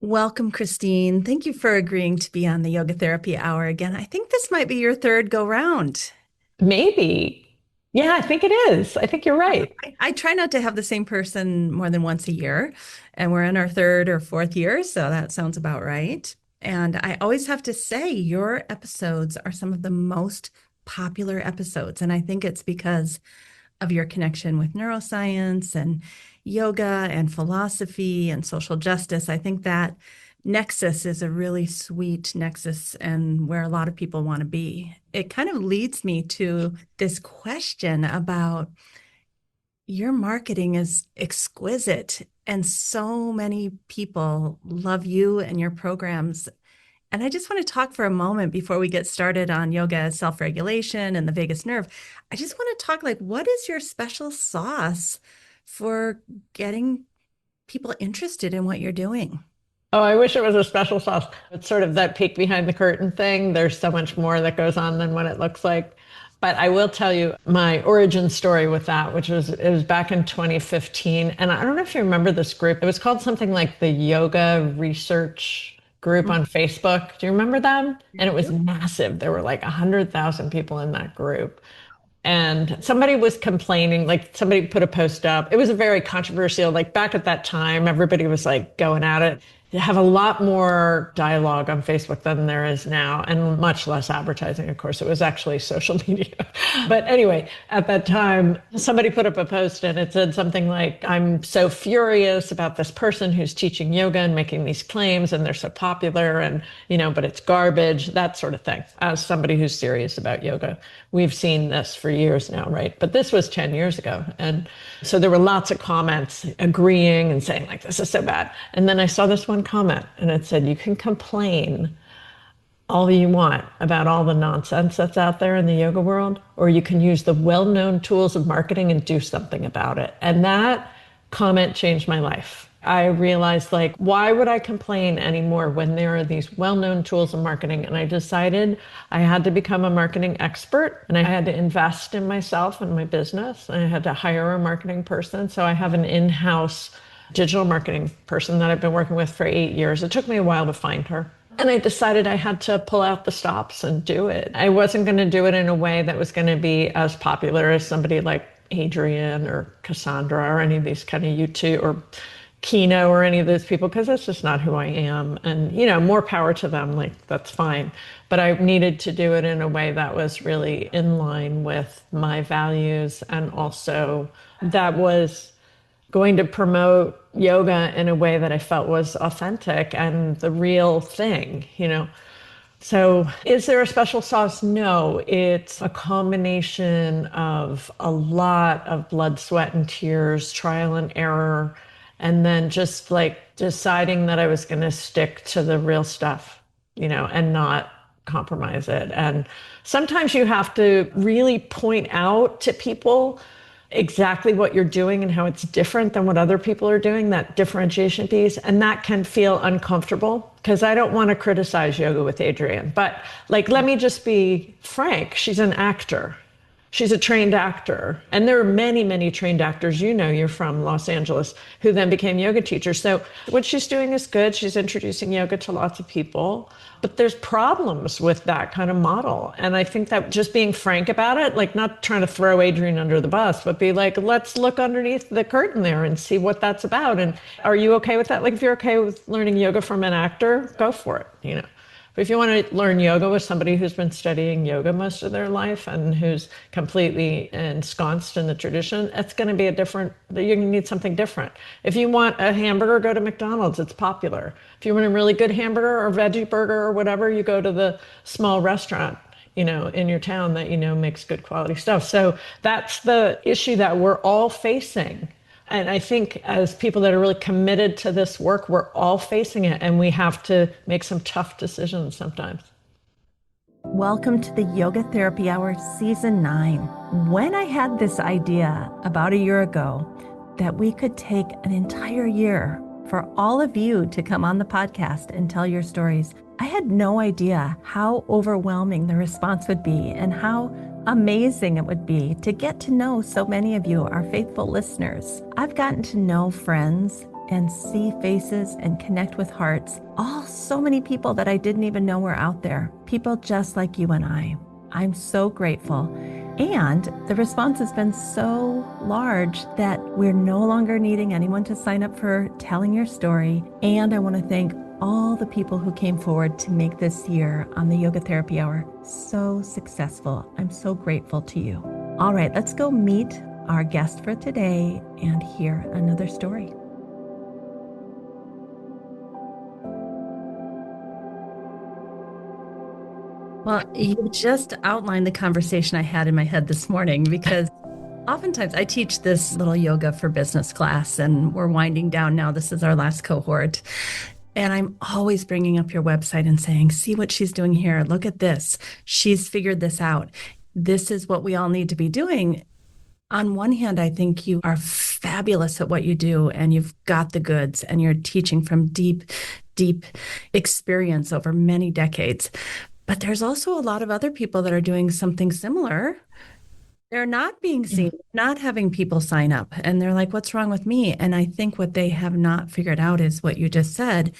Welcome, Kristine. Thank you for agreeing to be on the Yoga Therapy Hour again. I think this might be your third go round. Maybe. Yeah, I think it is. I think you're right. I try not to have the same person more than once a year, and we're in our third or fourth year, so that sounds about right. And I always have to say, your episodes are some of the most popular episodes. And I think it's because of your connection with neuroscience and yoga and philosophy and social justice. I think that nexus is a really sweet nexus and where a lot of people want to be. It kind of leads me to this question about your marketing is exquisite and so many people love you and your programs. And I just want to talk for a moment before we get started on yoga self-regulation and the vagus nerve. I just want to talk like, what is your special sauce for getting people interested in what you're doing? Oh, I wish it was a special sauce. It's sort of that peek behind the curtain thing. There's so much more that goes on than what it looks like. But I will tell you my origin story with that, which was it was back in 2015. And I don't know if you remember this group. It was called something like the Yoga Research Group on Facebook. Do you remember them? And it was massive. There were like 100,000 people in that group. And somebody was complaining, like somebody put a post up. It was a very controversial, like back at that time, everybody was like going at it. You have a lot more dialogue on Facebook than there is now, and much less advertising, of course. It was actually social media. But anyway, at that time, somebody put up a post and it said something like, I'm so furious about this person who's teaching yoga and making these claims, and they're so popular, and, but it's garbage, that sort of thing. As somebody who's serious about yoga, we've seen this for years now, right? But this was 10 years ago. And so there were lots of comments agreeing and saying, like, this is so bad. And then I saw this one comment and it said, you can complain all you want about all the nonsense that's out there in the yoga world, or you can use the well-known tools of marketing and do something about it. And that comment changed my life. I realized, like, why would I complain anymore when there are these well-known tools of marketing? And I decided I had to become a marketing expert, and I had to invest in myself and my business. And I had to hire a marketing person. So I have an in-house digital marketing person that I've been working with for 8 years. It took me a while to find her. And I decided I had to pull out the stops and do it. I wasn't going to do it in a way that was going to be as popular as somebody like Adrian or Cassandra or any of these kind of YouTube or Kino or any of those people, because that's just not who I am. And, more power to them, like, that's fine. But I needed to do it in a way that was really in line with my values, and also that was going to promote yoga in a way that I felt was authentic and the real thing. So is there a special sauce? No, it's a combination of a lot of blood, sweat, and tears, trial and error, and then just like deciding that I was going to stick to the real stuff, and not compromise it. And sometimes you have to really point out to people exactly what you're doing and how it's different than what other people are doing, that differentiation piece. And that can feel uncomfortable, because I don't want to criticize yoga with Adrienne. But, like, let me just be frank. She's an actor. She's a trained actor. And there are many, many trained actors, you're from Los Angeles, who then became yoga teachers. So what she's doing is good. She's introducing yoga to lots of people. But there's problems with that kind of model. And I think that just being frank about it, like, not trying to throw Adrienne under the bus, but be like, let's look underneath the curtain there and see what that's about. And are you okay with that? Like, if you're okay with learning yoga from an actor, go for it. But if you want to learn yoga with somebody who's been studying yoga most of their life and who's completely ensconced in the tradition, it's going to be you need something different. If you want a hamburger, go to McDonald's. It's popular. If you want a really good hamburger or veggie burger or whatever, you go to the small restaurant, in your town that, makes good quality stuff. So that's the issue that we're all facing. And I think as people that are really committed to this work, we're all facing it, and we have to make some tough decisions sometimes. Welcome to the Yoga Therapy Hour, Season 9. When I had this idea about a year ago that we could take an entire year for all of you to come on the podcast and tell your stories, I had no idea how overwhelming the response would be and how amazing it would be to get to know so many of you, our faithful listeners. I've gotten to know friends and see faces and connect with hearts. So many people that I didn't even know were out there. People just like you and I. I'm so grateful. And the response has been so large that we're no longer needing anyone to sign up for telling your story. And I want to thank all the people who came forward to make this year on the Yoga Therapy Hour so successful. I'm so grateful to you. All right, let's go meet our guest for today and hear another story. Well, you just outlined the conversation I had in my head this morning because oftentimes I teach this little yoga for business class and we're winding down now. This is our last cohort. And I'm always bringing up your website and saying, see what she's doing here. Look at this. She's figured this out. This is what we all need to be doing. On one hand, I think you are fabulous at what you do and you've got the goods and you're teaching from deep, deep experience over many decades. But there's also a lot of other people that are doing something similar. They're not being seen, not having people sign up. And they're like, what's wrong with me? And I think what they have not figured out is what you just said.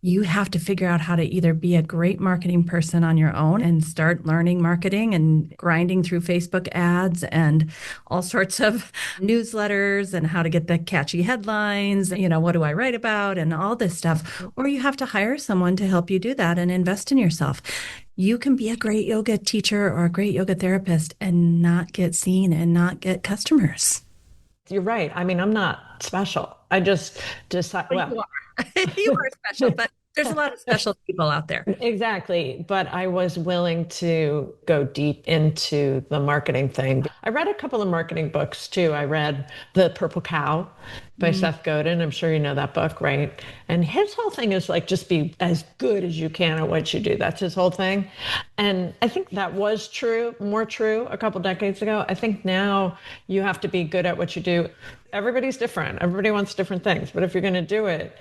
You have to figure out how to either be a great marketing person on your own and start learning marketing and grinding through Facebook ads and all sorts of newsletters and how to get the catchy headlines, what do I write about and all this stuff. Or you have to hire someone to help you do that and invest in yourself. You can be a great yoga teacher or a great yoga therapist and not get seen and not get customers. You're right. I mean, I'm not special. I just decide. Well, you are. You are special, but there's a lot of special people out there. Exactly. But I was willing to go deep into the marketing thing. I read a couple of marketing books too. I read The Purple Cow by Seth Godin. I'm sure you know that book, right? And his whole thing is like, just be as good as you can at what you do. That's his whole thing. And I think that was true, more true a couple decades ago. I think now you have to be good at what you do. Everybody's different. Everybody wants different things. But if you're going to do it,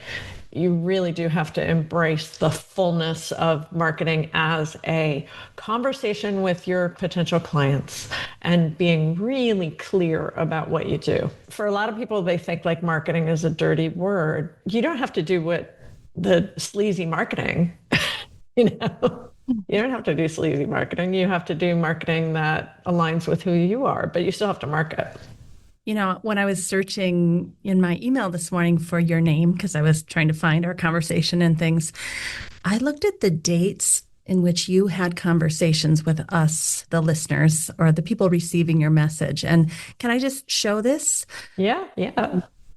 you really do have to embrace the fullness of marketing as a conversation with your potential clients and being really clear about what you do. For a lot of people, they think like marketing is a dirty word. You don't have to do what the sleazy marketing, you know. You don't have to do sleazy marketing. You have to do marketing that aligns with who you are, but you still have to market. When I was searching in my email this morning for your name, because I was trying to find our conversation and things, I looked at the dates in which you had conversations with us, the listeners, or the people receiving your message. And can I just show this? Yeah.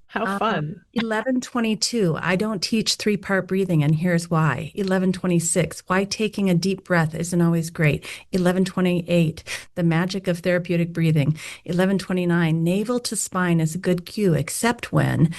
How fun. 11:22, I don't teach three-part breathing, and here's why. 11:26, why taking a deep breath isn't always great. 11:28, the magic of therapeutic breathing. 11:29, navel to spine is a good cue, except when.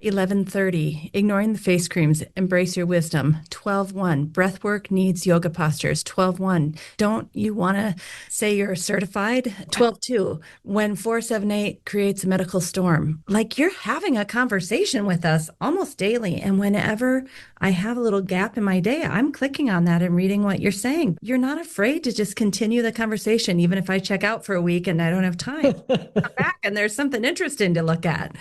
11:30, ignoring the face creams, embrace your wisdom. 12:1, breath work needs yoga postures. 12:1, don't you want to say you're certified? 12:2, when 478 creates a medical storm. Like, you're having a conversation with us almost daily. And whenever I have a little gap in my day, I'm clicking on that and reading what you're saying. You're not afraid to just continue the conversation, even if I check out for a week and I don't have time. Come back and there's something interesting to look at.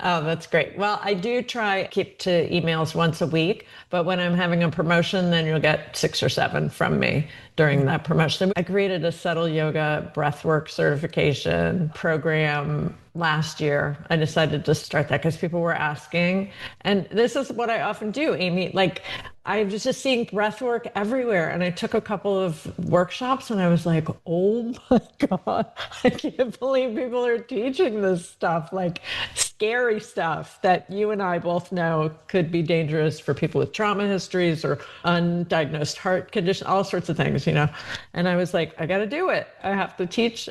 Oh, that's great. Well, I do keep to emails once a week, but when I'm having a promotion, then you'll get 6 or 7 from me during that promotion. I created a subtle yoga breathwork certification program last year. I decided to start that because people were asking. And this is what I often do, Amy. Like, I was just seeing breath work everywhere. And I took a couple of workshops and I was like, oh my God, I can't believe people are teaching this stuff, like scary stuff that you and I both know could be dangerous for people with trauma histories or undiagnosed heart condition, all sorts of things, And I was like, I got to do it. I have to teach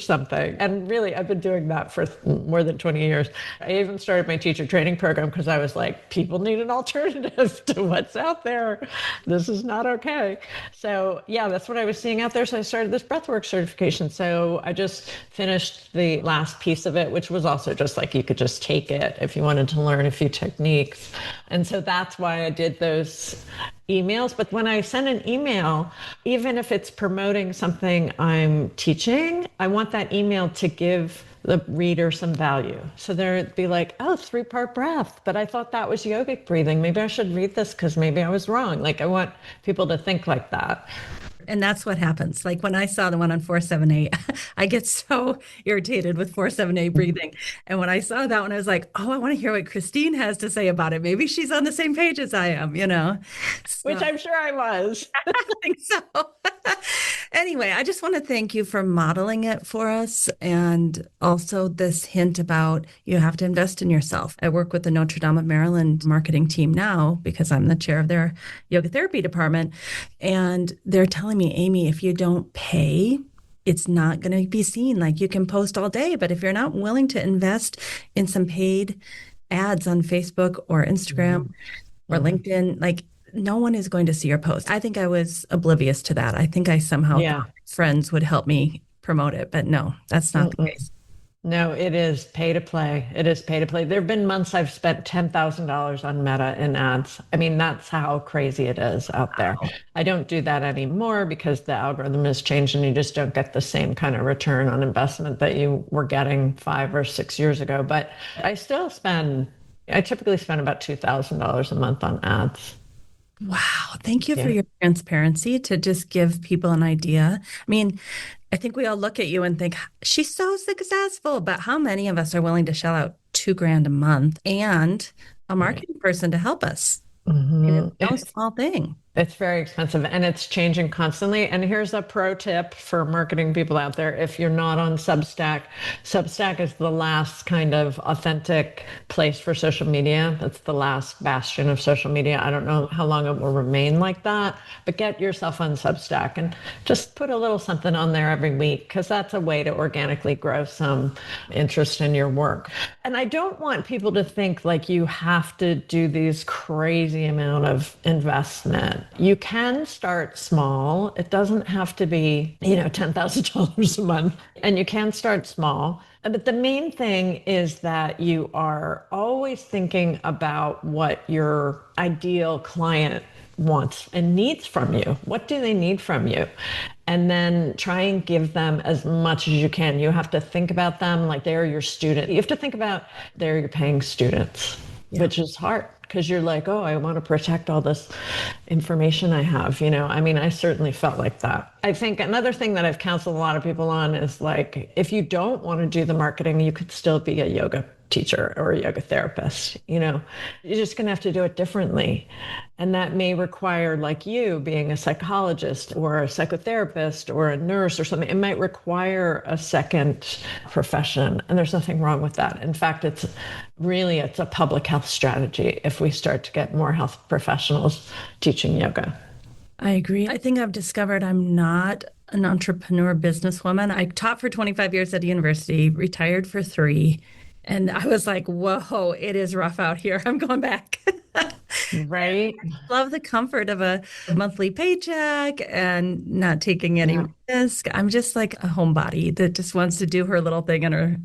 something. And really, I've been doing that for more than 20 years. I even started my teacher training program because I was like, people need an alternative to what's out there. This is not okay. So yeah, that's what I was seeing out there. So I started this breathwork certification. So I just finished the last piece of it, which was also just like, you could could just take it if you wanted to learn a few techniques. And so that's why I did those emails. But when I send an email, even if it's promoting something I'm teaching, I want that email to give the reader some value. So they'd be like, oh, 3-part breath, but I thought that was yogic breathing. Maybe I should read this because maybe I was wrong. Like, I want people to think like that. And that's what happens. Like when I saw the one on 478, I get so irritated with 478 breathing. And when I saw that one, I was like, oh, I want to hear what Kristine has to say about it. Maybe she's on the same page as I am, you know? Which I'm sure I was. I think so. Anyway, I just want to thank you for modeling it for us. And also this hint about you have to invest in yourself. I work with the Notre Dame of Maryland marketing team now because I'm the chair of their yoga therapy department. And they're telling me, Amy, if you don't pay, it's not going to be seen. Like you can post all day, but if you're not willing to invest in some paid ads on Facebook or Instagram or LinkedIn, like no one is going to see your post. I think I was oblivious to that. I think I somehow thought friends would help me promote it, but no, that's not the case. No, it is pay to play. It is pay to play. There have been months I've spent $10,000 on Meta in ads. I mean, that's how crazy it is out there. I don't do that anymore because the algorithm has changed and you just don't get the same kind of return on investment that you were getting 5 or 6 years ago. But I typically spend about $2,000 a month on ads. Wow. Thank you for your transparency to just give people an idea. I mean, I think we all look at you and think, she's so successful, but how many of us are willing to shell out $2,000 a month and a marketing person to help us? It's no small thing. It's very expensive and it's changing constantly. And here's a pro tip for marketing people out there. If you're not on Substack, Substack is the last kind of authentic place for social media. That's the last bastion of social media. I don't know how long it will remain like that, but get yourself on Substack and just put a little something on there every week because that's a way to organically grow some interest in your work. And I don't want people to think like you have to do these crazy amount of investment. You can start small. It doesn't have to be, $10,000 a month. And you can start small. But the main thing is that you are always thinking about what your ideal client wants and needs from you. What do they need from you? And then try and give them as much as you can. You have to think about them like they're your student. You have to think about they're your paying students, which is hard. Because you're like, oh, I want to protect all this information I have. I mean, I certainly felt like that. I think another thing that I've counseled a lot of people on is like, if you don't want to do the marketing, you could still be a yoga teacher or a yoga therapist. You're just going to have to do it differently. And that may require, like you, being a psychologist or a psychotherapist or a nurse or something. It might require a second profession. And there's nothing wrong with that. In fact, it's a public health strategy if we start to get more health professionals teaching yoga. I agree. I think I've discovered I'm not an entrepreneur businesswoman. I taught for 25 years at a university, retired for 3. And I was like, whoa, it is rough out here. I'm going back. Right. I love the comfort of a monthly paycheck and not taking any risk. I'm just like a homebody that just wants to do her little thing in her,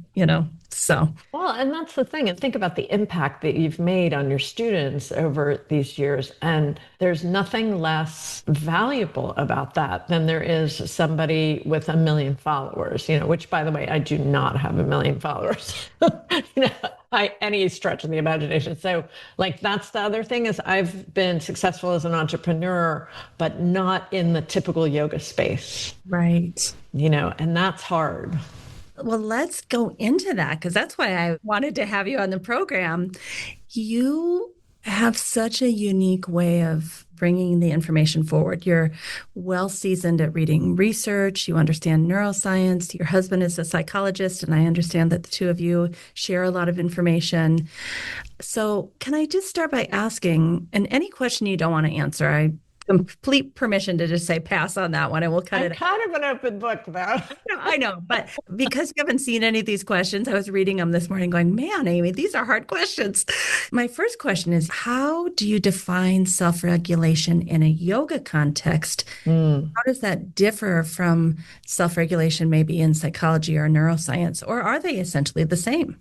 so. Well, and that's the thing. And think about the impact that you've made on your students over these years. And there's nothing less valuable about that than there is somebody with 1 million followers, which, by the way, I do not have 1 million followers. By any stretch of the imagination. So that's the other thing is I've been successful as an entrepreneur, but not in the typical yoga space. Right. And that's hard. Well, let's go into that because that's why I wanted to have you on the program. You have such a unique way of bringing the information forward. You're well seasoned at reading research. You understand neuroscience. Your husband is a psychologist, and I understand that the two of you share a lot of information. So can I just start by asking, and any question you don't want to answer, I complete permission to just say pass on that one and we'll cut it. I'm kind of an open book though. I know, but because you haven't seen any of these questions, I was reading them this morning going, man, Amy, these are hard questions. My first question is, how do you define self-regulation in a yoga context? How does that differ from self-regulation maybe in psychology or neuroscience, or are they essentially the same?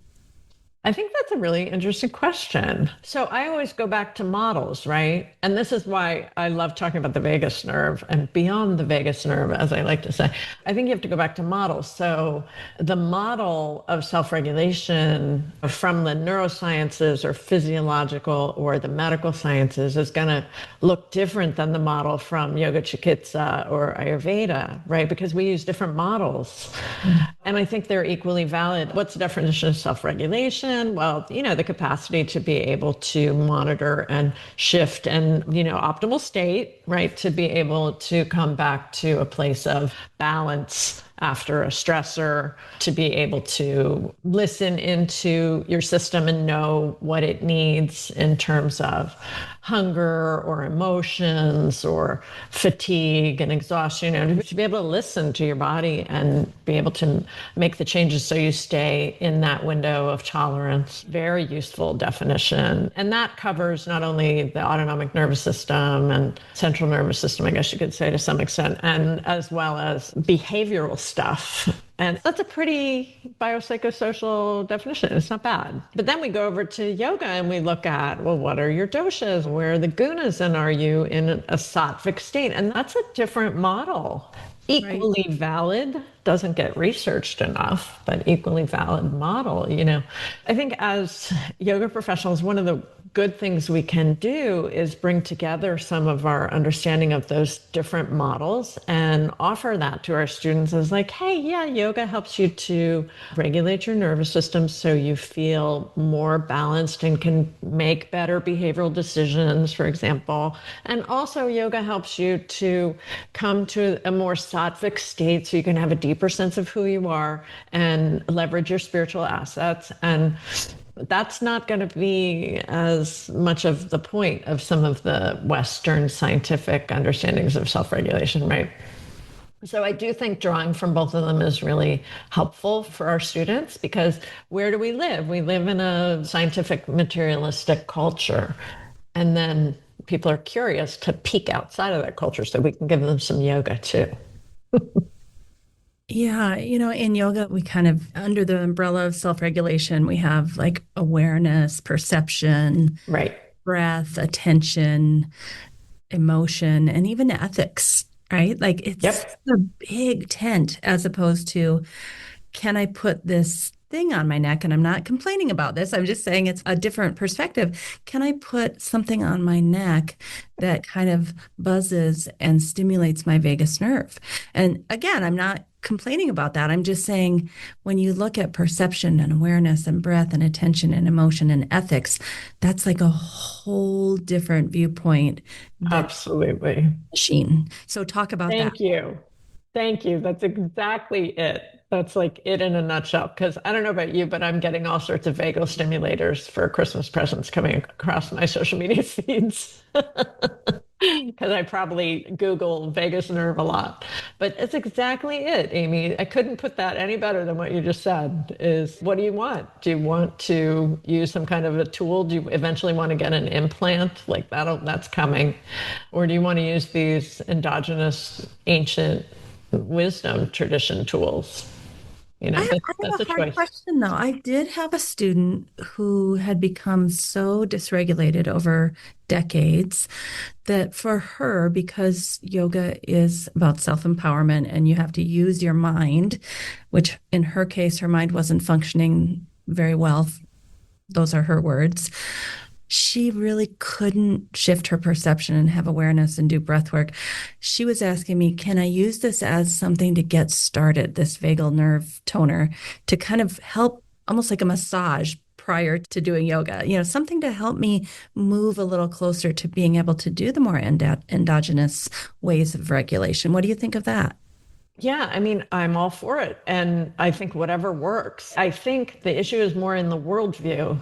I think that's a really interesting question. So I always go back to models, right? And this is why I love talking about the vagus nerve and beyond the vagus nerve, as I like to say. I think you have to go back to models. So the model of self-regulation from the neurosciences or physiological or the medical sciences is going to look different than the model from yoga chikitsa or Ayurveda, right? Because we use different models. And I think they're equally valid. What's the definition of self-regulation? Well, the capacity to be able to monitor and shift and, optimal state, right? To be able to come back to a place of balance after a stressor, to be able to listen into your system and know what it needs in terms of hunger or emotions or fatigue and exhaustion, to be able to listen to your body and be able to make the changes so you stay in that window of tolerance. Very useful definition. And that covers not only the autonomic nervous system and central nervous system, I guess you could say to some extent, and as well as behavioral stuff. And that's a pretty biopsychosocial definition. It's not bad. But then we go over to yoga and we look at, well, what are your doṣas? Where are the guṇas? And are you in a sattvic state? And that's a different model. Equally valid, doesn't get researched enough, but equally valid model. I think as yoga professionals, one of the good things we can do is bring together some of our understanding of those different models and offer that to our students as like, hey, yeah, yoga helps you to regulate your nervous system so you feel more balanced and can make better behavioral decisions, for example. And also yoga helps you to come to a more sattvic state so you can have a deeper sense of who you are and leverage your spiritual assets. And that's not going to be as much of the point of some of the Western scientific understandings of self-regulation, right? So I do think drawing from both of them is really helpful for our students, because where do we live? We live in a scientific materialistic culture. And then people are curious to peek outside of that culture, so we can give them some yoga too. Yeah, in yoga, we kind of, under the umbrella of self-regulation, we have like awareness, perception, Right. breath, attention, emotion, and even ethics, right? Like it's a big tent as opposed to, can I put this thing on my neck? And I'm not complaining about this. I'm just saying it's a different perspective. Can I put something on my neck that kind of buzzes and stimulates my vagus nerve? And again, I'm not complaining about that. I'm just saying when you look at perception and awareness and breath and attention and emotion and ethics, that's like a whole different viewpoint. Absolutely. Machine. So talk about that. Thank you. Thank you. That's exactly it. That's like it in a nutshell. Because I don't know about you, but I'm getting all sorts of vagal stimulators for Christmas presents coming across my social media feeds. Because I probably Google vagus nerve a lot. But it's exactly it, Amy. I couldn't put that any better than what you just said. Is what do you want? Do you want to use some kind of a tool? Do you eventually want to get an implant? Like that's coming. Or do you want to use these endogenous ancient wisdom tradition tools? I have a hard question, though. I did have a student who had become so dysregulated over decades that for her, because yoga is about self-empowerment and you have to use your mind, which in her case, her mind wasn't functioning very well. Those are her words. She really couldn't shift her perception and have awareness and do breath work. She was asking me, can I use this as something to get started, this vagal nerve toner, to kind of help, almost like a massage prior to doing yoga, something to help me move a little closer to being able to do the more endogenous ways of regulation. What do you think of that? Yeah, I mean, I'm all for it. And I think whatever works. I think the issue is more in the worldview.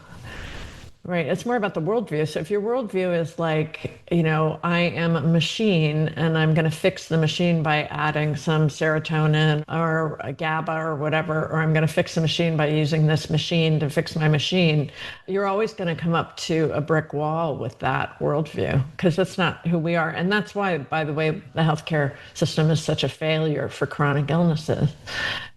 Right. It's more about the worldview. So if your worldview is like, I am a machine and I'm going to fix the machine by adding some serotonin or a GABA or whatever, or I'm going to fix the machine by using this machine to fix my machine, you're always going to come up to a brick wall with that worldview, because that's not who we are. And that's why, by the way, the healthcare system is such a failure for chronic illnesses,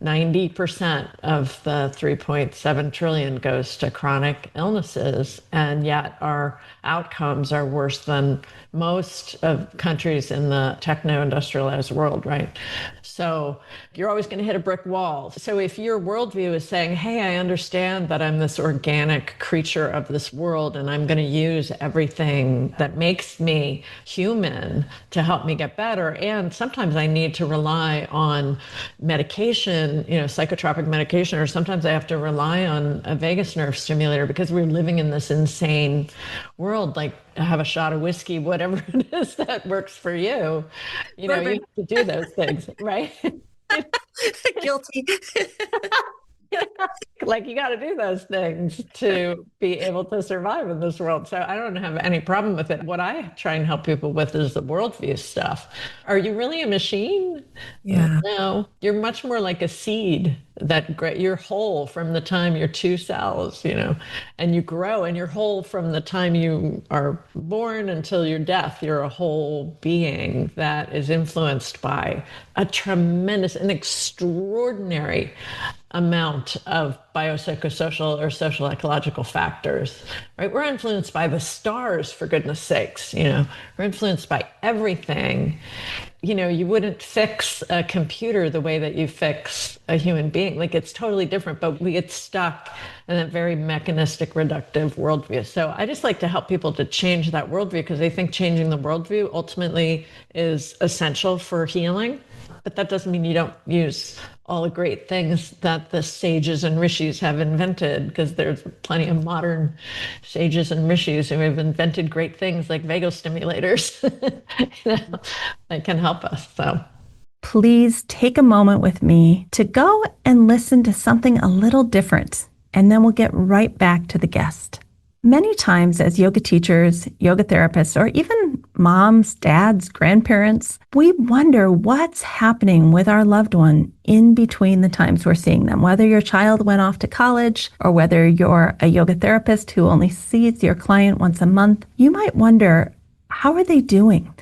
90% of the 3.7 trillion goes to chronic illnesses, and yet our outcomes are worse than most of countries in the techno-industrialized world, right? So you're always going to hit a brick wall. So if your worldview is saying, hey, I understand that I'm this organic creature of this world and I'm going to use everything that makes me human to help me get better, and sometimes I need to rely on medication, psychotropic medication, or sometimes I have to rely on a vagus nerve stimulator because we're living in this insane world, like have a shot of whiskey, whatever it is that works for you. You have to do those things, right? Guilty. Like you got to do those things to be able to survive in this world. So I don't have any problem with it. What I try and help people with is the worldview stuff. Are you really a machine? Yeah. No, you're much more like a seed you're whole from the time you're two cells, and you grow and you're whole from the time you are born until your death. You're a whole being that is influenced by a tremendous and extraordinary amount of biopsychosocial or social ecological factors, right? We're influenced by the stars, for goodness sakes, we're influenced by everything. You wouldn't fix a computer the way that you fix a human being. Like it's totally different, but we get stuck in that very mechanistic, reductive worldview. So I just like to help people to change that worldview because they think changing the worldview ultimately is essential for healing. But that doesn't mean you don't use all the great things that the sages and rishis have invented, because there's plenty of modern sages and rishis who have invented great things like vagal stimulators that can help us. So please take a moment with me to go and listen to something a little different, and then we'll get right back to the guest. Many times as yoga teachers, yoga therapists, or even moms, dads, grandparents, we wonder what's happening with our loved one in between the times we're seeing them. Whether your child went off to college or whether you're a yoga therapist who only sees your client once a month, you might wonder, how are they doing?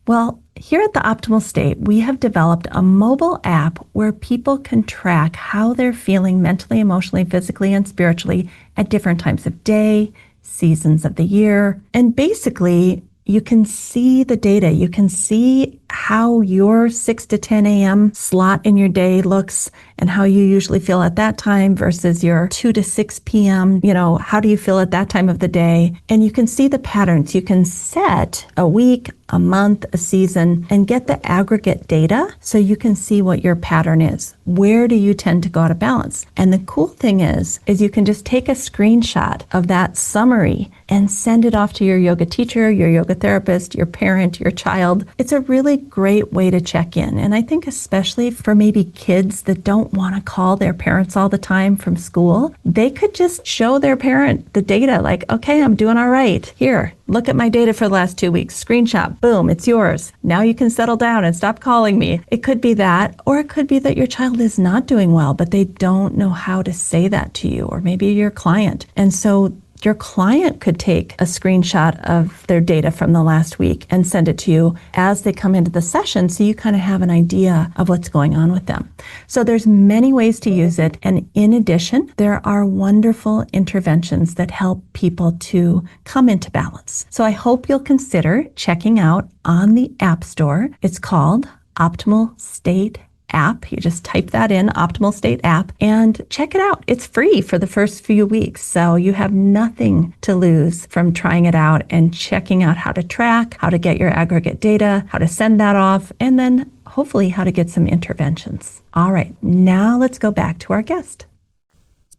Well, here at the Optimal State, we have developed a mobile app where people can track how they're feeling mentally, emotionally, physically, and spiritually at different times of day, seasons of the year. And basically, you can see the data. You can see how your 6 to 10 a.m. slot in your day looks and how you usually feel at that time versus your 2 to 6 p.m. How do you feel at that time of the day? And you can see the patterns. You can set a week, a month, a season, and get the aggregate data so you can see what your pattern is. Where do you tend to go out of balance? And the cool thing is you can just take a screenshot of that summary and send it off to your yoga teacher, your yoga therapist, your parent, your child. It's a really great way to check in. And I think especially for maybe kids that don't want to call their parents all the time from school, they could just show their parent the data like, okay, I'm doing all right. Here, look at my data for the last 2 weeks. Screenshot, boom, it's yours. Now you can settle down and stop calling me. It could be that, or it could be that your child is not doing well, but they don't know how to say that to you, or maybe your client. And so your client could take a screenshot of their data from the last week and send it to you as they come into the session so you kind of have an idea of what's going on with them. So there's many ways to use it. And in addition, there are wonderful interventions that help people to come into balance. So I hope you'll consider checking out on the App Store. It's called Optimal State app. You just type that in, Optimal State app, and check it out. It's free for the first few weeks. So you have nothing to lose from trying it out and checking out how to track, how to get your aggregate data, how to send that off, and then hopefully how to get some interventions. All right, now let's go back to our guest.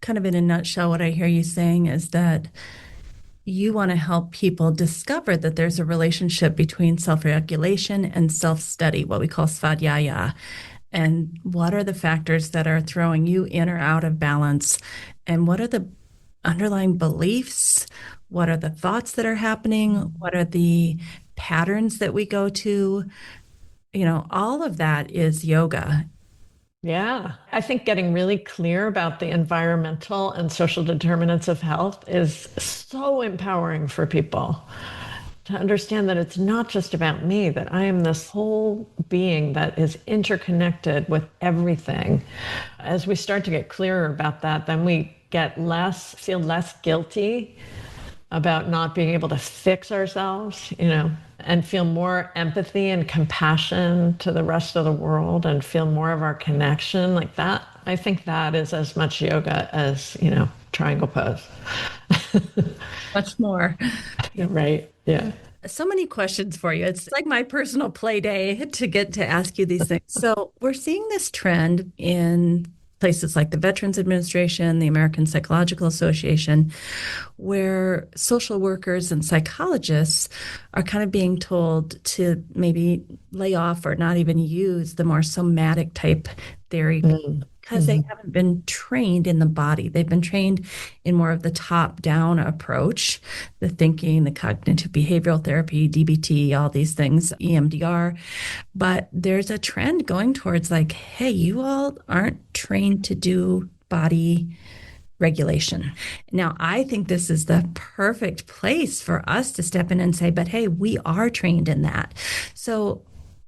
Kind of in a nutshell, what I hear you saying is that you want to help people discover that there's a relationship between self-regulation and self-study, what we call svadhyaya. And what are the factors that are throwing you in or out of balance? And what are the underlying beliefs? What are the thoughts that are happening? What are the patterns that we go to? All of that is yoga. Yeah, I think getting really clear about the environmental and social determinants of health is so empowering for people. to understand that it's not just about me, that I am this whole being that is interconnected with everything. As we start to get clearer about that, then we feel less guilty about not being able to fix ourselves, and feel more empathy and compassion to the rest of the world and feel more of our connection like that. I think that is as much yoga as, triangle pose. Much more. Right. Yeah. So many questions for you. It's like my personal play day to get to ask you these things. So, we're seeing this trend in places like the Veterans Administration, the American Psychological Association, where social workers and psychologists are kind of being told to maybe lay off or not even use the more somatic type theory because they haven't been trained in the body. They've been trained in more of the top-down approach, the thinking, the cognitive behavioral therapy, DBT, all these things, EMDR. But there's a trend going towards like, hey, you all aren't trained to do body regulation. Now, I think this is the perfect place for us to step in and say, but hey, we are trained in that. So,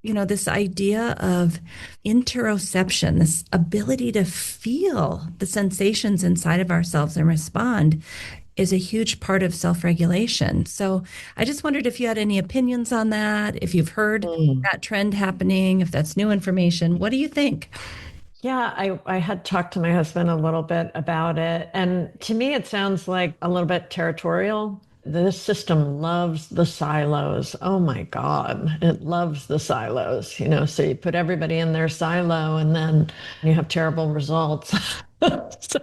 this idea of interoception, this ability to feel the sensations inside of ourselves and respond, is a huge part of self-regulation. So I just wondered if you had any opinions on that, if you've heard that trend happening, if that's new information. What do you think? Yeah, I had talked to my husband a little bit about it. And to me, it sounds like a little bit territorial. This system loves the silos. Oh my God, it loves the silos. So you put everybody in their silo and then you have terrible results. So,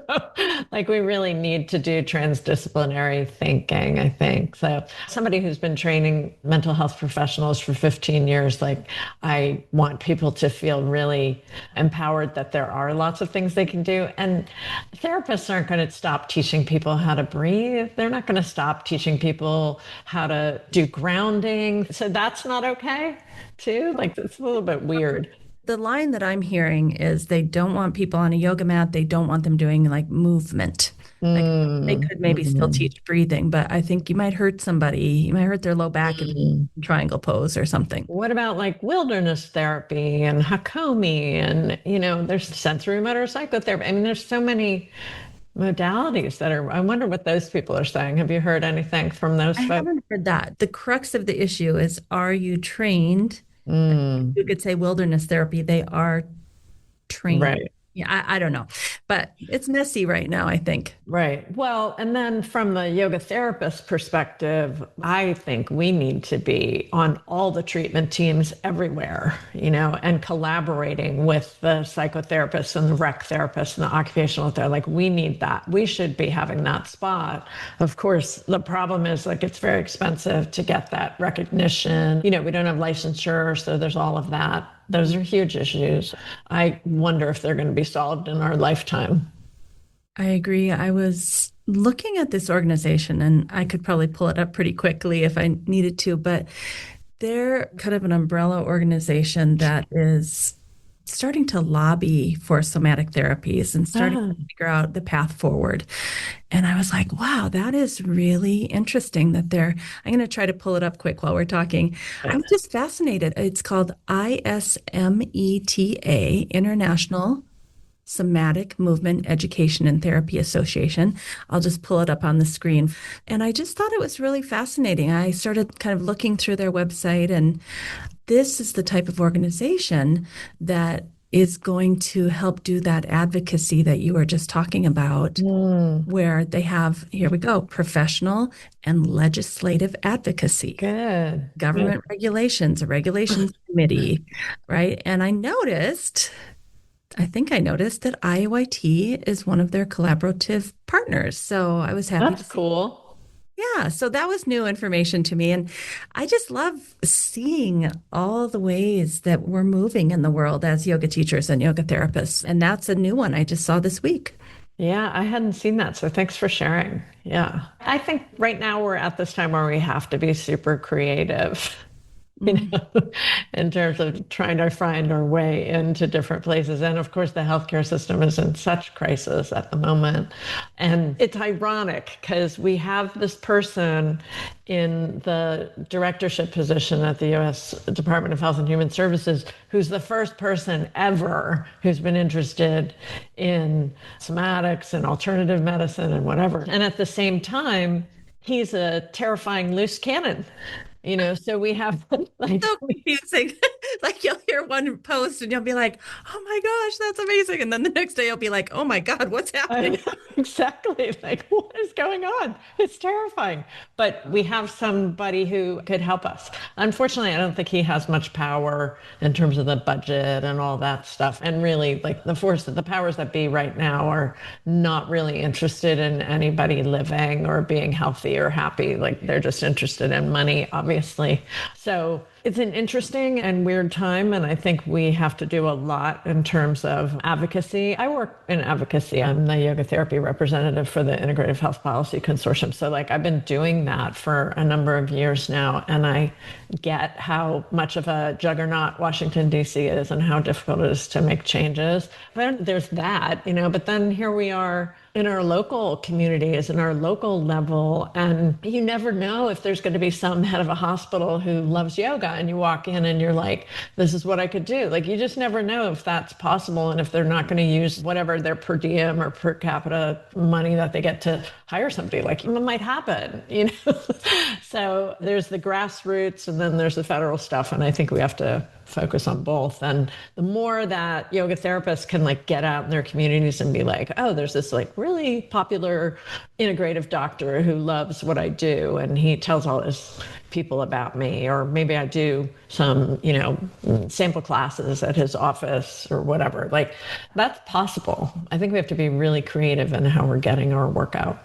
like, we really need to do transdisciplinary thinking, I think. So, somebody who's been training mental health professionals for 15 years, like, I want people to feel really empowered that there are lots of things they can do. And therapists aren't going to stop teaching people how to breathe. They're not going to stop teaching people how to do grounding. So, that's not okay, too. Like, it's a little bit weird. The line that I'm hearing is they don't want people on a yoga mat. They don't want them doing like movement. Like they could maybe still teach breathing, but I think you might hurt somebody. You might hurt their low back in triangle pose or something. What about like wilderness therapy and Hakomi and, there's sensory motor psychotherapy. I mean, there's so many modalities I wonder what those people are saying. Have you heard anything from those I folks? haven't heard that. The crux of the issue is, are you trained? You could say wilderness therapy, they are trained. Right. Yeah, I don't know, but it's messy right now, I think. Right. Well, and then from the yoga therapist perspective, I think we need to be on all the treatment teams everywhere, and collaborating with the psychotherapists and the rec therapists and the occupational therapists. Like, we need that. We should be having that spot. Of course, the problem is, like, it's very expensive to get that recognition. We don't have licensure, so there's all of that. Those are huge issues. I wonder if they're going to be solved in our lifetime. I agree. I was looking at this organization, and I could probably pull it up pretty quickly if I needed to, but they're kind of an umbrella organization that is starting to lobby for somatic therapies and starting to figure out the path forward. And I was like, wow, that is really interesting that I'm going to try to pull it up quick while we're talking. I'm just fascinated. It's called ISMETA, International Somatic Movement Education and Therapy Association. I'll just pull it up on the screen. And I just thought it was really fascinating. I started kind of looking through their website, and this is the type of organization that is going to help do that advocacy that you were just talking about, where they have, here we go, professional and legislative advocacy. Good. Government regulations, a regulations committee, right? And I think I noticed that I-AYT is one of their collaborative partners. So I was happy That's cool. Yeah, so that was new information to me. And I just love seeing all the ways that we're moving in the world as yoga teachers and yoga therapists. And that's a new one I just saw this week. Yeah, I hadn't seen that. So thanks for sharing. Yeah. I think right now we're at this time where we have to be super creative. you Mm. know, in terms of trying to find our way into different places. And of course, the healthcare system is in such crisis at the moment. And it's ironic because we have this person in the directorship position at the US Department of Health and Human Services who's the first person ever who's been interested in somatics and alternative medicine and whatever. And at the same time, he's a terrifying loose cannon. So we have like So confusing. Like you'll hear one post and you'll be like, oh my gosh, that's amazing. And then the next day you'll be like, oh my God, what's I happening? know exactly like what is going on? It's terrifying. But we have somebody who could help us. Unfortunately, I don't think he has much power in terms of the budget and all that stuff. And really, like the powers that be right now are not really interested in anybody living or being healthy or happy. Like they're just interested in money, obviously. So it's an interesting and weird time, and I think we have to do a lot in terms of advocacy. I work in advocacy. I'm the yoga therapy representative for the Integrative Health Policy Consortium. So like I've been doing that for a number of years now, and I get how much of a juggernaut Washington, D.C. is and how difficult it is to make changes. But there's that, but then here we are in our local communities, in our local level. And you never know if there's going to be some head of a hospital who loves yoga and you walk in and you're like, this is what I could do. Like, you just never know if that's possible and if they're not going to use whatever their per diem or per capita money that they get to hire somebody. Like, it might happen. So there's the grassroots and then there's the federal stuff. And I think we have to focus on both. And the more that yoga therapists can get out in their communities and be like, oh, there's this really popular integrative doctor who loves what I do and he tells all his people about me, or maybe I do some, sample classes at his office or whatever. That's possible. I think we have to be really creative in how we're getting our work out.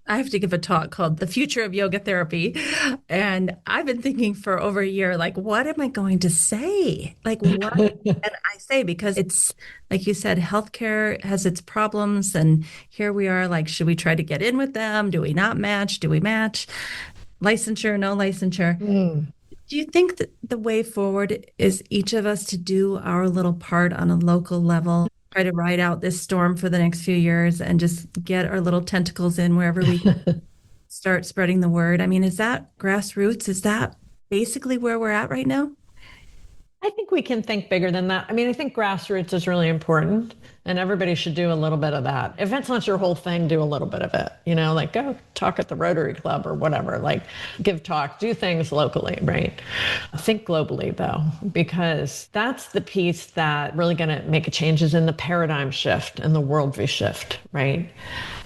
I have to give a talk called The Future of Yoga Therapy. And I've been thinking for over a year, what am I going to say? What can I say? Because it's, like you said, healthcare has its problems. And here we are, should we try to get in with them? Do we not match? Do we match? Licensure, no licensure. Mm. Do you think that the way forward is each of us to do our little part on a local level? Try to ride out this storm for the next few years and just get our little tentacles in wherever we start spreading the word. I mean, is that grassroots? Is that basically where we're at right now? I think we can think bigger than that. I mean, I think grassroots is really important and everybody should do a little bit of that. If it's not your whole thing, do a little bit of it, go talk at the Rotary Club or whatever, give talk, do things locally, right? Think globally though, because that's the piece that really going to make a change is in the paradigm shift and the worldview shift, right?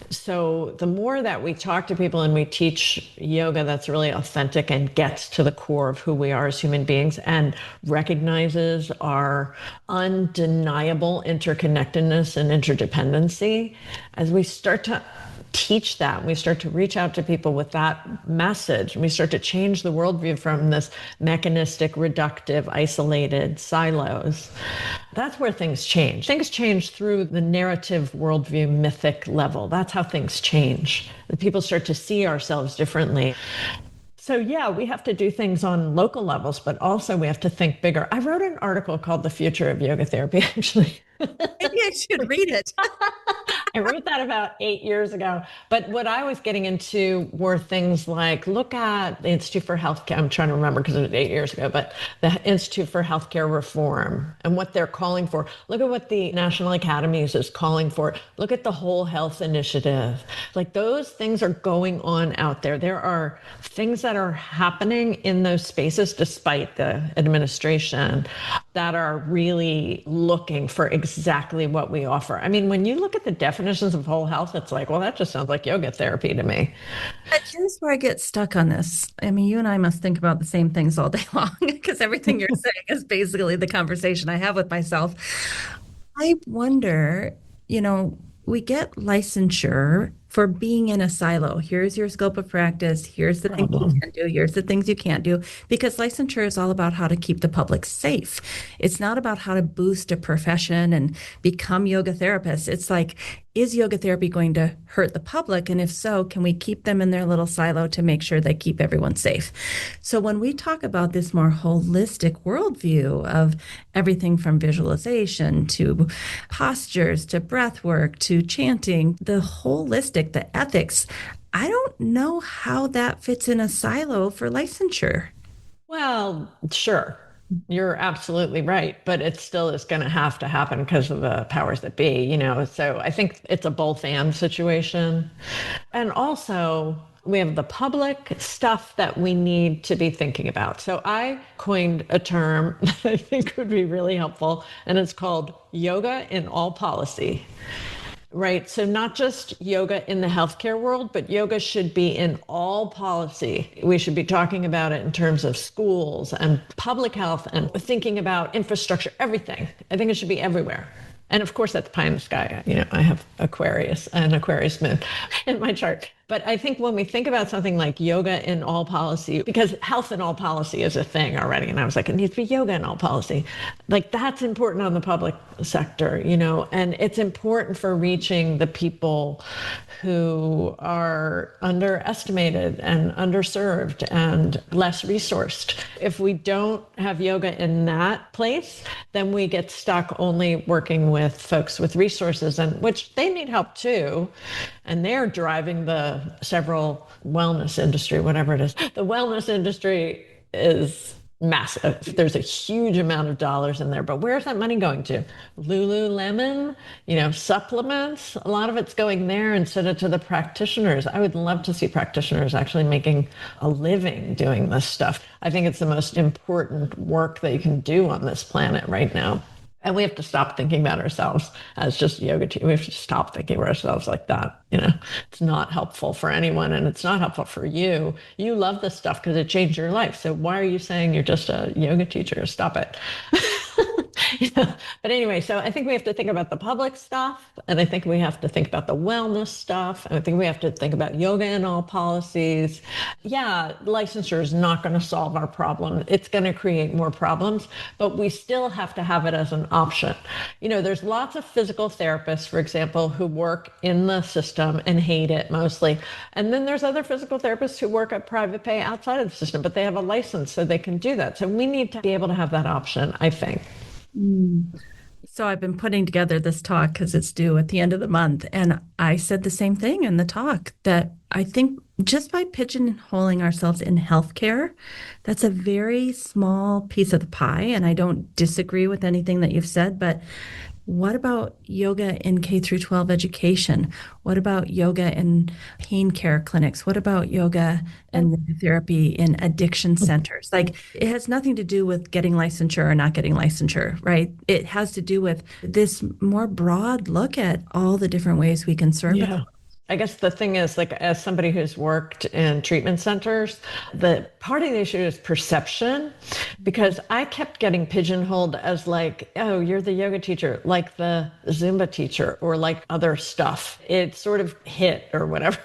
So the more that we talk to people and we teach yoga that's really authentic and gets to the core of who we are as human beings and recognizes our undeniable interconnectedness and interdependency, as we start to teach that, we start to reach out to people with that message, and we start to change the worldview from this mechanistic, reductive, isolated silos. That's where things change. Things change through the narrative worldview mythic level. That's how things change. The people start to see ourselves differently. So yeah, we have to do things on local levels, but also we have to think bigger. I wrote an article called The Future of Yoga Therapy, actually. Maybe I should read it. I wrote that about 8 years ago. But what I was getting into were things like, look at the Institute for Healthcare. I'm trying to remember because it was 8 years ago, but the Institute for Healthcare Reform and what they're calling for. Look at what the National Academies is calling for. Look at the Whole Health Initiative. Those things are going on out there. There are things that are happening in those spaces, despite the administration, that are really looking for exactly what we offer. I mean, when you look at the definitions of whole health, it's well, that just sounds like yoga therapy to me. But here's where I get stuck on this. I mean, you and I must think about the same things all day long because everything you're saying is basically the conversation I have with myself. I wonder, we get licensure for being in a silo. Here's your scope of practice. Here's the things you can do. Here's the things you can't do. Because licensure is all about how to keep the public safe. It's not about how to boost a profession and become yoga therapists. It's is yoga therapy going to hurt the public? And if so, can we keep them in their little silo to make sure they keep everyone safe? So when we talk about this more holistic worldview of everything from visualization to postures to breath work to chanting, the holistic, the ethics, I don't know how that fits in a silo for licensure. Well, sure. You're absolutely right, but it still is going to have to happen because of the powers that be, So I think it's a both and situation. And also, we have the public stuff that we need to be thinking about. So I coined a term that I think would be really helpful, and it's called yoga in all policy. Right. So not just yoga in the healthcare world, but yoga should be in all policy. We should be talking about it in terms of schools and public health and thinking about infrastructure, everything. I think it should be everywhere. And of course, that's pie in the sky. I have Aquarius and Aquarius moon in my chart. But I think when we think about something like yoga in all policy, because health in all policy is a thing already. And I was like, it needs to be yoga in all policy. Like that's important on the public sector, and it's important for reaching the people who are underestimated and underserved and less resourced. If we don't have yoga in that place, then we get stuck only working with folks with resources, and which they need help too. And they're driving the several wellness industry, whatever it is. The wellness industry is massive. There's a huge amount of dollars in there, but where's that money going to? Lululemon, supplements. A lot of it's going there instead of to the practitioners. I would love to see practitioners actually making a living doing this stuff. I think it's the most important work that you can do on this planet right now. And we have to stop thinking about ourselves as just yoga teachers. We have to stop thinking of ourselves like that. It's not helpful for anyone, and it's not helpful for you. You love this stuff because it changed your life. So why are you saying you're just a yoga teacher? Stop it. But anyway, so I think we have to think about the public stuff, and I think we have to think about the wellness stuff, and I think we have to think about yoga in all policies. Yeah, licensure is not going to solve our problem. It's going to create more problems, but we still have to have it as an option. There's lots of physical therapists, for example, who work in the system and hate it mostly. And then there's other physical therapists who work at private pay outside of the system, but they have a license, so they can do that. So we need to be able to have that option, I think. So I've been putting together this talk because it's due at the end of the month. And I said the same thing in the talk, that I think just by pigeonholing ourselves in healthcare, that's a very small piece of the pie. And I don't disagree with anything that you've said, but what about yoga in K through 12 education? What about yoga in pain care clinics? What about yoga and therapy in addiction centers? Like, it has nothing to do with getting licensure or not getting licensure, right? It has to do with this more broad look at all the different ways we can serve it. I guess the thing is, like, as somebody who's worked in treatment centers, the part of the issue is perception, because I kept getting pigeonholed as like, oh, you're the yoga teacher, like the Zumba teacher, or like other stuff. It sort of hit or whatever.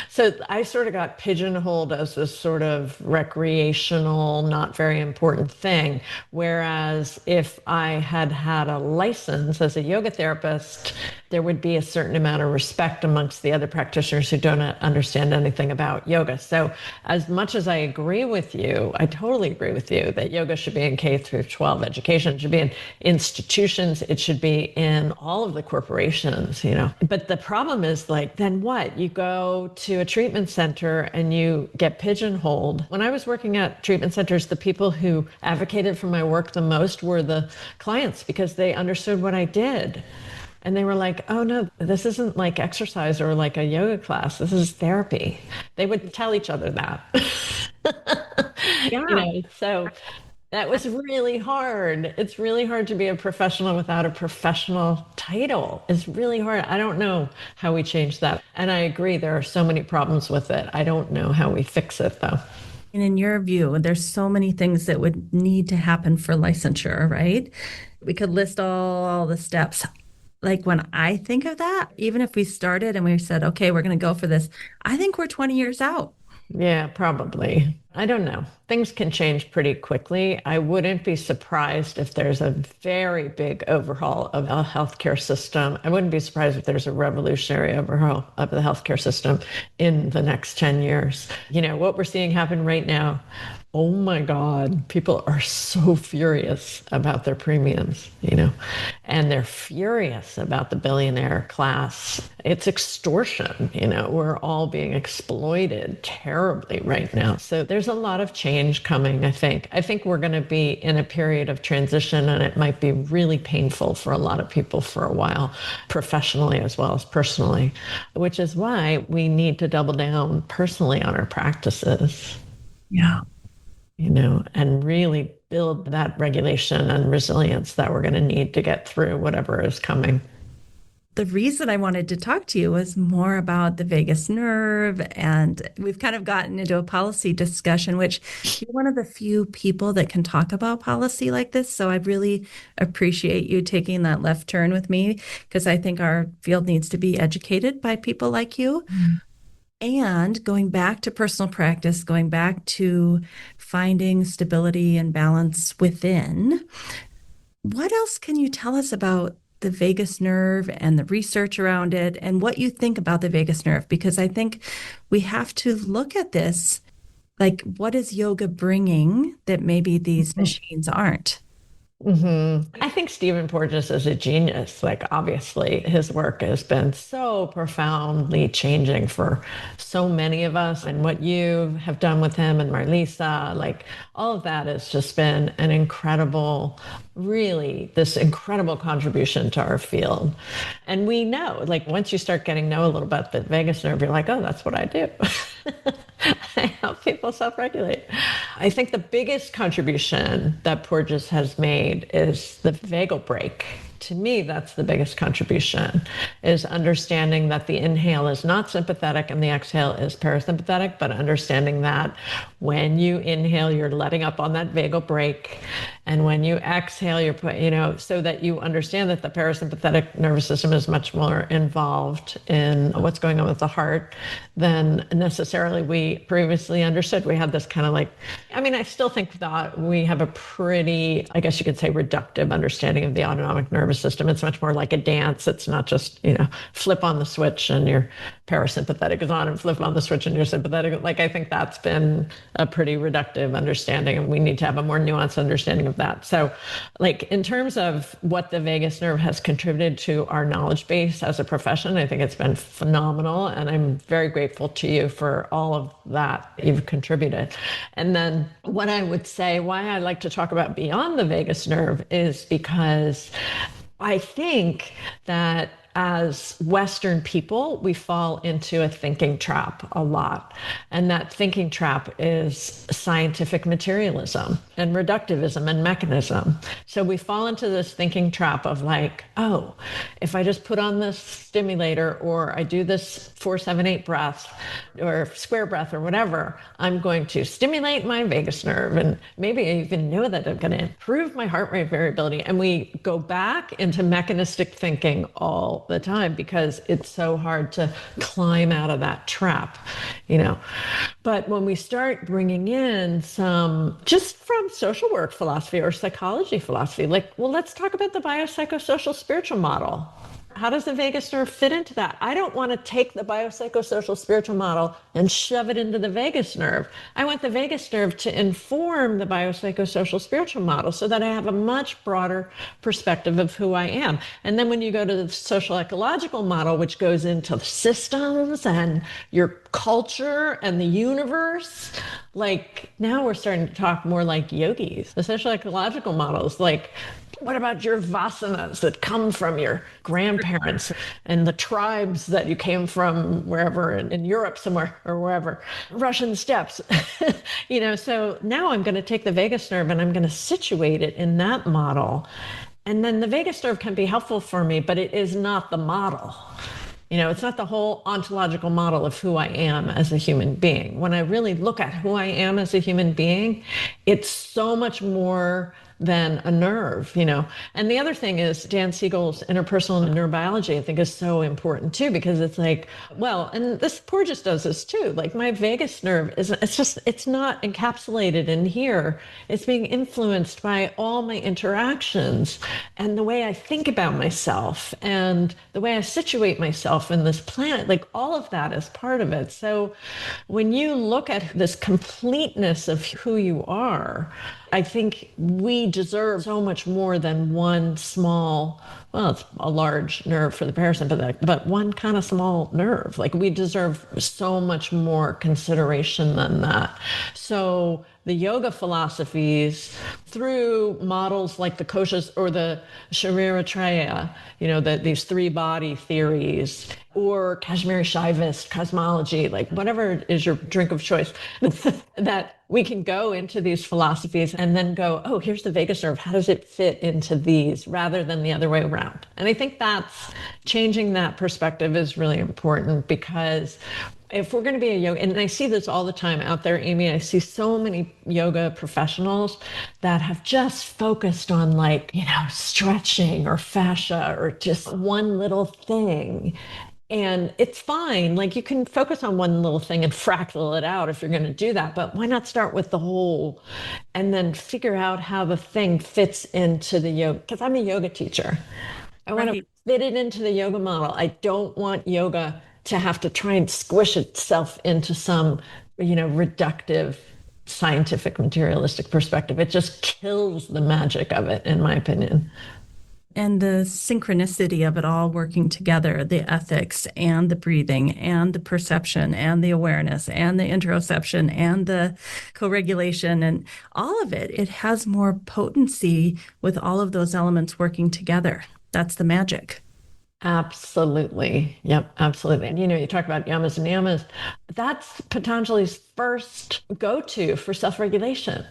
So I sort of got pigeonholed as this sort of recreational, not very important thing. Whereas if I had had a license as a yoga therapist, there would be a certain amount of respect amongst the other practitioners who don't understand anything about yoga. So as much as I agree with you, I totally agree with you that yoga should be in K through 12 education. It should be in institutions. It should be in all of the corporations, But the problem is, like, then what? You go to a treatment center and you get pigeonholed. When I was working at treatment centers, the people who advocated for my work the most were the clients, because they understood what I did. And they were like, oh, no, this isn't like exercise or like a yoga class. This is therapy. They would tell each other that. Yeah. So that was really hard. It's really hard to be a professional without a professional title. It's really hard. I don't know how we change that. And I agree, there are so many problems with it. I don't know how we fix it, though. And in your view, there's so many things that would need to happen for licensure, right? We could list all the steps. Like, when I think of that, even if we started and we said, okay, we're going to go for this, I think we're 20 years out. Yeah, probably. I don't know. Things can change pretty quickly. I wouldn't be surprised if there's a very big overhaul of the healthcare system. I wouldn't be surprised if there's a revolutionary overhaul of the healthcare system in the next 10 years. You know, what we're seeing happen right now, oh my God, people are so furious about their premiums, you know, and they're furious about the billionaire class. It's extortion, you know, we're all being exploited terribly right now. So there's a lot of change coming, I think. I think we're going to be in a period of transition, and it might be really painful for a lot of people for a while, professionally as well as personally, which is why we need to double down personally on our practices. Yeah. You know, and really build that regulation and resilience that we're going to need to get through whatever is coming. The reason I wanted to talk to you was more about the vagus nerve. And we've kind of gotten into a policy discussion, which you're one of the few people that can talk about policy like this. So I really appreciate you taking that left turn with me because I think our field needs to be educated by people like you. And going back to personal practice, going back to finding stability and balance within, what else can you tell us about the vagus nerve and the research around it and what you think about the vagus nerve? Because I think we have to look at this like, what is yoga bringing that maybe these machines aren't? I think Stephen Porges is a genius. Like, obviously, his work has been so profoundly changing for so many of us. And what you have done with him and Marlisa, like, all of that has just been an incredible, really, this incredible contribution to our field. And we know, like, once you start getting to know a little about the vagus nerve, you're like, oh, that's what I do. I help people self-regulate. I think the biggest contribution that Porges has made is the vagal brake. To me, that's the biggest contribution, is understanding that the inhale is not sympathetic and the exhale is parasympathetic, but understanding that when you inhale, you're letting up on that vagal brake. And when you exhale, you're put, you know, so that you understand that the parasympathetic nervous system is much more involved in what's going on with the heart than necessarily we previously understood. We had this kind of like, I mean, I still think that we have a pretty, I guess you could say, reductive understanding of the autonomic nervous system. It's much more like a dance. It's not just, you know, flip on the switch and your parasympathetic is on and flip on the switch and your sympathetic. Like, I think that's been a pretty reductive understanding, and we need to have a more nuanced understanding of that. So, like, in terms of what the vagus nerve has contributed to our knowledge base as a profession, I think it's been phenomenal. And I'm very grateful to you for all of that you've contributed. And then what I would say, why I like to talk about beyond the vagus nerve, is because I think that as Western people, we fall into a thinking trap a lot. And that thinking trap is scientific materialism and reductivism and mechanism. So we fall into this thinking trap of like, oh, if I just put on this stimulator or I do this 4-7-8 breath or square breath or whatever, I'm going to stimulate my vagus nerve. And maybe I even know that I'm going to improve my heart rate variability. And we go back into mechanistic thinking all the time because it's so hard to climb out of that trap, you know. But when we start bringing in some, just from social work philosophy or psychology philosophy, like, well, let's talk about the biopsychosocial spiritual model. How does the vagus nerve fit into that? I don't want to take the biopsychosocial spiritual model and shove it into the vagus nerve. I want the vagus nerve to inform the biopsychosocial spiritual model so that I have a much broader perspective of who I am. And then when you go to the socio-ecological model, which goes into systems and your culture and the universe, like, now we're starting to talk more like yogis. The socio-ecological models, like, what about your vasanas that come from your grandparents and the tribes that you came from wherever in Europe somewhere or wherever, Russian steppes, you know? So now I'm going to take the vagus nerve and I'm going to situate it in that model. And then the vagus nerve can be helpful for me, but it is not the model. You know, it's not the whole ontological model of who I am as a human being. When I really look at who I am as a human being, it's so much more than a nerve, And the other thing is Dan Siegel's interpersonal neurobiology, I think, is so important too, because it's like, well, and this Porges does this too. Like my vagus nerve it's not encapsulated in here. It's being influenced by all my interactions and the way I think about myself and the way I situate myself in this planet. Like all of that is part of it. So when you look at this completeness of who you are, I think we deserve so much more than one small, well, it's a large nerve for the person, but one kind of small nerve. Like we deserve so much more consideration than that. So the yoga philosophies, through models like the kośas or the Sharira-Traya, these three body theories, or Kashmiri Shaivist cosmology, like whatever is your drink of choice, that we can go into these philosophies and then go, oh, here's the vagus nerve. How does it fit into these rather than the other way around? And I think that's changing that perspective is really important, because if we're going to be a yoga, and I see this all the time out there, Amy, I see so many yoga professionals that have just focused on stretching or fascia or just one little thing. And it's fine. Like you can focus on one little thing and fractal it out if you're going to do that. But why not start with the whole and then figure out how the thing fits into the yoga? Because I'm a yoga teacher. I want to fit it into the yoga model. I don't want yoga to have to try and squish itself into some, reductive scientific materialistic perspective. It just kills the magic of it, in my opinion. And the synchronicity of it all working together, the ethics and the breathing and the perception and the awareness and the interoception and the co-regulation and all of it, it has more potency with all of those elements working together. That's the magic. Absolutely. Yep, absolutely. And you talk about yamas and niyamas. That's Patanjali's first go-to for self-regulation.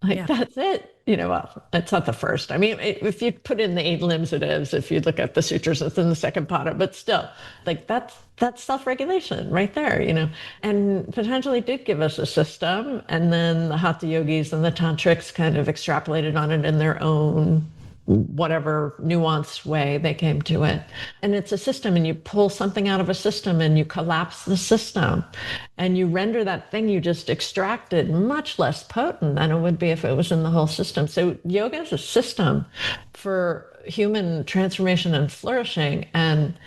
That's it. Well, it's not the first. I mean, if you put in the 8 limbs, it is. If you look at the sutras, it's in the second pada, but still, that's self-regulation right there, And Patanjali did give us a system, and then the Hatha yogis and the tantrics kind of extrapolated on it in their own whatever nuanced way they came to it. And it's a system, and you pull something out of a system and you collapse the system and you render that thing you just extracted much less potent than it would be if it was in the whole system. So yoga is a system for human transformation and flourishing. And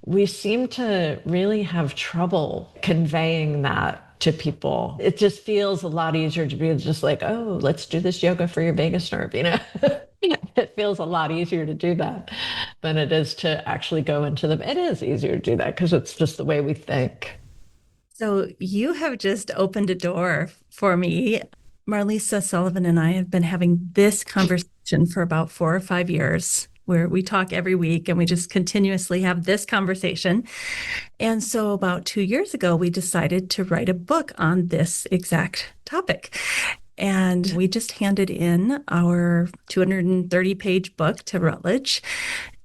we seem to really have trouble conveying that to people. It just feels a lot easier to be just like, oh, let's do this yoga for your vagus nerve, It feels a lot easier to do that than it is to actually go into them. It is easier to do that because it's just the way we think. So you have just opened a door for me. Marlisa Sullivan and I have been having this conversation for about 4 or 5 years, where we talk every week and we just continuously have this conversation. And so about 2 years ago, we decided to write a book on this exact topic. And we just handed in our 230-page book to Routledge.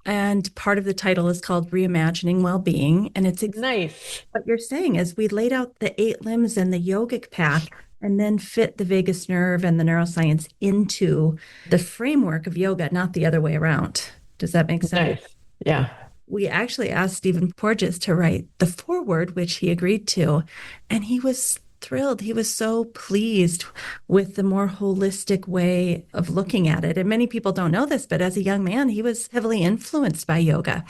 And part of the title is called Reimagining Well-Being. And it's nice. What you're saying is we laid out the 8 limbs and the yogic path, and then fit the vagus nerve and the neuroscience into the framework of yoga, not the other way around. Does that make sense? Nice. Yeah. We actually asked Stephen Porges to write the foreword, which he agreed to, and he was thrilled. He was so pleased with the more holistic way of looking at it. And many people don't know this, but as a young man, he was heavily influenced by yoga.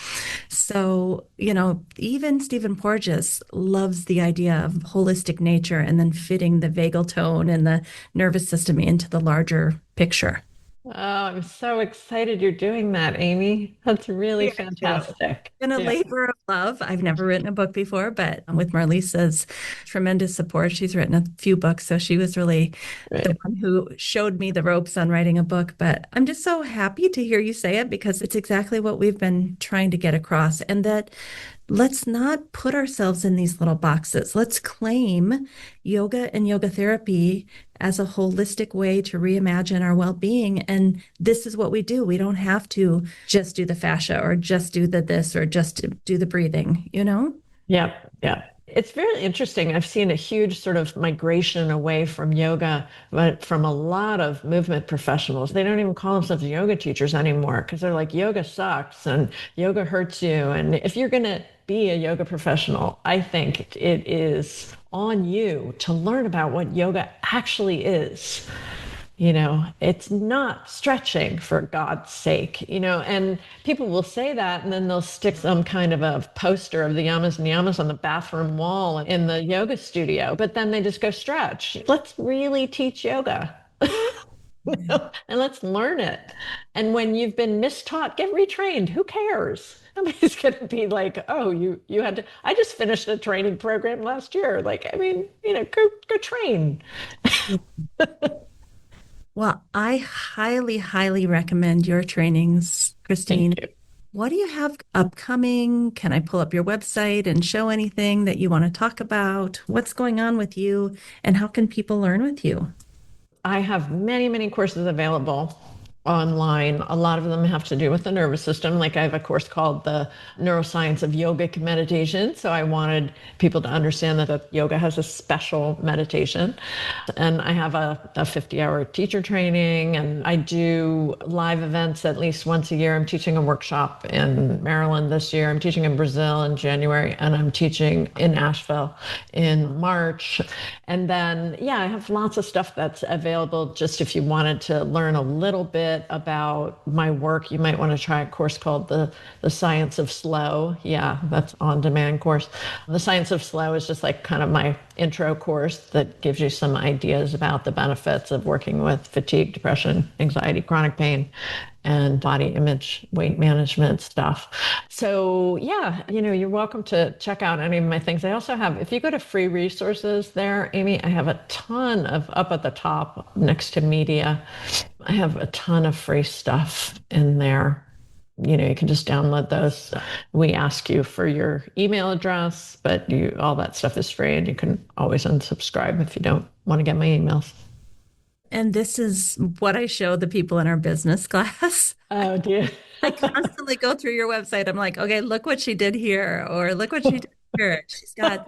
So, even Stephen Porges loves the idea of holistic nature and then fitting the vagal tone and the nervous system into the larger picture. Oh, I'm so excited you're doing that, Amy. That's really fantastic. Been a labor of love. I've never written a book before, but with Marlisa's tremendous support, she's written a few books. So she was really the one who showed me the ropes on writing a book. But I'm just so happy to hear you say it, because it's exactly what we've been trying to get across. And that let's not put ourselves in these little boxes. Let's claim yoga and yoga therapy as a holistic way to reimagine our well-being. And this is what we do. We don't have to just do the fascia or just do the this or just do the breathing, Yep. It's very interesting. I've seen a huge sort of migration away from yoga, but from a lot of movement professionals. They don't even call themselves yoga teachers anymore because they're like, yoga sucks and yoga hurts you. And if you're going to be a yoga professional, I think it is on you to learn about what yoga actually is. It's not stretching, for God's sake, and people will say that and then they'll stick some kind of a poster of the yamas and niyamas on the bathroom wall in the yoga studio, but then they just go stretch. Let's really teach yoga. And let's learn it. And when you've been mistaught, get retrained. Who cares? Nobody's going to be like, oh, you had to, I just finished a training program last year. Like, I mean, go train. Well, I highly, highly recommend your trainings, Kristine. Thank you. What do you have upcoming? Can I pull up your website and show anything that you want to talk about? What's going on with you, and how can people learn with you? I have many, many courses available online. A lot of them have to do with the nervous system. Like I have a course called The Neuroscience of Yogic Meditation. So I wanted people to understand that yoga has a special meditation. And I have a 50-hour teacher training, and I do live events at least once a year. I'm teaching a workshop in Maryland this year. I'm teaching in Brazil in January, and I'm teaching in Asheville in March. And then, I have lots of stuff that's available just if you wanted to learn a little bit about my work. You might want to try a course called the Science of Slow. Yeah, that's on-demand course. The Science of Slow is just like kind of my intro course that gives you some ideas about the benefits of working with fatigue, depression, anxiety, chronic pain, and body image, weight management stuff. So you're welcome to check out any of my things. I also have, if you go to free resources there, Amy, I have a ton of, up at the top next to media, I have a ton of free stuff in there. You can just download those. We ask you for your email address, but all that stuff is free, and you can always unsubscribe if you don't want to get my emails. And this is what I show the people in our business class. Oh, dear. I constantly go through your website. I'm like, okay, look what she did here, or look what she did here. She's got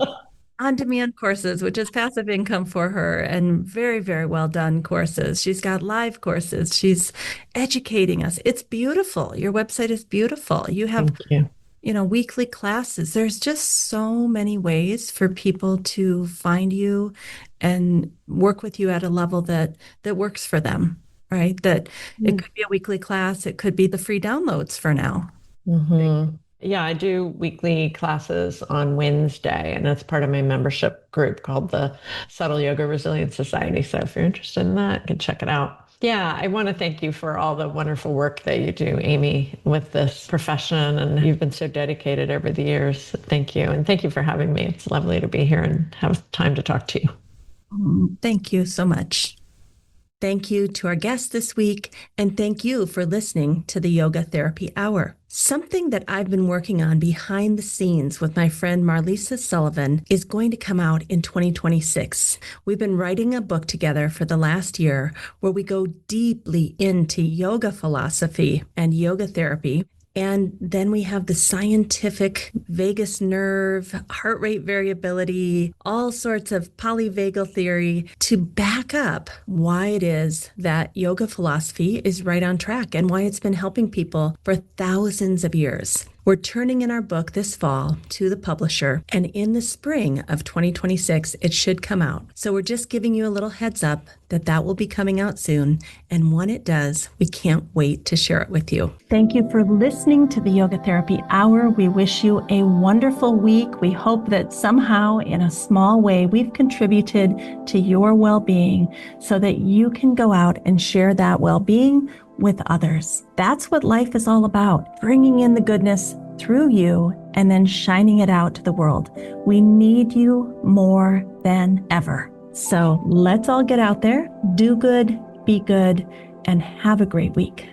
on-demand courses, which is passive income for her, and very, very well done courses. She's got live courses. She's educating us. It's beautiful. Your website is beautiful. You have, Thank you. Weekly classes. There's just so many ways for people to find you and work with you at a level that works for them, right? That it could be a weekly class. It could be the free downloads for now. Mm-hmm. Yeah, I do weekly classes on Wednesday, and that's part of my membership group called the Subtle Yoga Resilience Society. So if you're interested in that, you can check it out. Yeah, I want to thank you for all the wonderful work that you do, Amy, with this profession. And you've been so dedicated over the years. Thank you. And thank you for having me. It's lovely to be here and have time to talk to you. Thank you so much. Thank you to our guest this week, and thank you for listening to the Yoga Therapy Hour. Something that I've been working on behind the scenes with my friend Marlisa Sullivan is going to come out in 2026. We've been writing a book together for the last year where we go deeply into yoga philosophy and yoga therapy. And then we have the scientific vagus nerve, heart rate variability, all sorts of polyvagal theory to back up why it is that yoga philosophy is right on track and why it's been helping people for thousands of years. We're turning in our book this fall to the publisher, and in the spring of 2026, it should come out. So we're just giving you a little heads up that will be coming out soon. And when it does, we can't wait to share it with you. Thank you for listening to the Yoga Therapy Hour. We wish you a wonderful week. We hope that somehow, in a small way, we've contributed to your well-being so that you can go out and share that well-being with others. That's what life is all about, bringing in the goodness through you and then shining it out to the world. We need you more than ever. So let's all get out there, do good, be good, and have a great week.